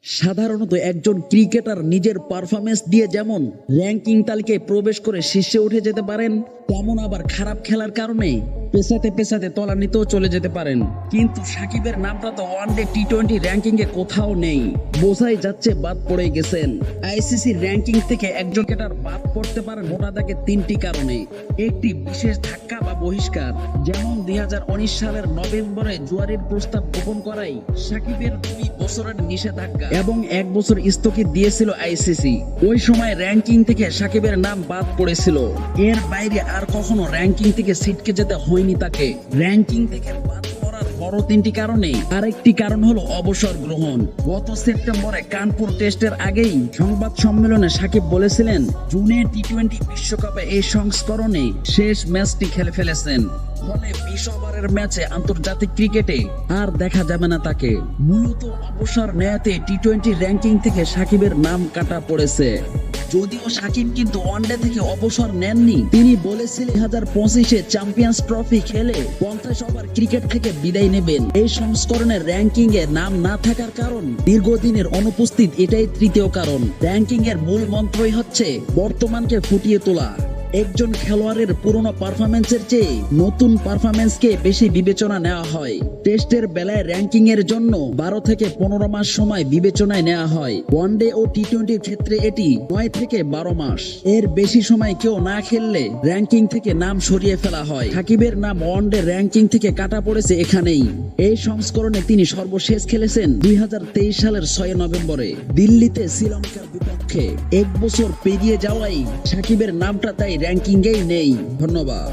সাধারণত একজন ক্রিকেটার নিজের পারফরমেন্স দিয়ে যেমন র্যাঙ্কিং তালিকায় প্রবেশ করে শীর্ষে উঠে যেতে পারেন, তেমন আবার খারাপ খেলার কারণে পেছাতে পেছাতে তলানিতেও চলে যেতে পারেন। কিন্তু সাকিবের নামটা তো ওয়ানডে টি-20 র্যাঙ্কিং এ কোথাও নেই। বোঝাই যাচ্ছে বাদ পড়ে গেছেন। আইসিসি র্যাঙ্কিং থেকে একজন ক্রিকেটার বাদ পড়তে পারেন মোটা দাগে তিনটি কারণে। একটি বিশেষ ধাক্কা বা বহিষ্কার, যেমন 2019 সালের নভেম্বরে জুয়ারির প্রস্তাব গোপন করাই সাকিবের 2 বছরের নিষেধাজ্ঞা এবং 1 বছর স্থগিত দিয়েছিল আইসিসি। ওই সময় র্যাঙ্কিং থেকে সাকিবের নাম বাদ পড়েছিল। এর বাইরে আর কখনো র্যাঙ্কিং থেকে ছিটকে যেতে হয়নি তাকে। র্যাঙ্কিং থেকে বাদ পড়ার বড় তিনটি কারণে আরেকটি কারণ হলো অবসর গ্রহণ। গত সেপ্টেম্বরে কানপুর টেস্টের আগেই সংবাদ সম্মেলনে সাকিব বলেছিলেন জুনে টি-20 বিশ্বকাপে এই সংস্করণে শেষ ম্যাচটি খেলে ফেলেছেন, ফলে 20 ওভারের ম্যাচে আন্তর্জাতিক ক্রিকেটে আর দেখা যাবে না তাকে। মূলত অবসর নেয়াতে টি-20 র্যাঙ্কিং থেকে সাকিবের নাম কাটা পড়েছে। যদিও সাকিব কিন্তু ওয়ানডে থেকে অবসর নেননি। তিনি বলেছিলেন 2025-এ চ্যাম্পিয়ন্স ট্রফি খেলে 50 ওভার ক্রিকেট থেকে বিদায় নেবেন। এই সংস্করণের র্যাঙ্কিং এ নাম না থাকার কারণ দীর্ঘদিনের অনুপস্থিত, এটাই তৃতীয় কারণ। র্যাঙ্কিং এর মূল মন্ত্রই হচ্ছে বর্তমানকে ফুটিয়ে তোলা। একজন খেলোয়াড়ের পুরনো পারফরম্যান্সের চেয়ে নতুন পারফরম্যান্সকে বেশি বিবেচনা নেওয়া হয়। টেস্টের বেলায় র্যাঙ্কিং এর জন্য 12 থেকে 15 মাস সময় বিবেচনায় নেওয়া হয়। ওয়ানডে ও টি-20 ক্ষেত্রে এটি 9 থেকে 12 মাস। এর বেশি সময় কেউ না খেললে র্যাঙ্কিং থেকে নাম সরিয়ে ফেলা হয়। সাকিবের নাম ওয়ানডে র্যাঙ্কিং থেকে কাটা পড়েছে এখানেই। এই সংস্করণে তিনি সর্বশেষ খেলেছেন 2023 সালের 6 নভেম্বরে দিল্লিতে শ্রীলঙ্কার বিপক্ষে। 1 বছর পেরিয়ে যাওয়ায় সাকিবের নামটা তাই র্যাঙ্কিংয়েই নেই। ধন্যবাদ।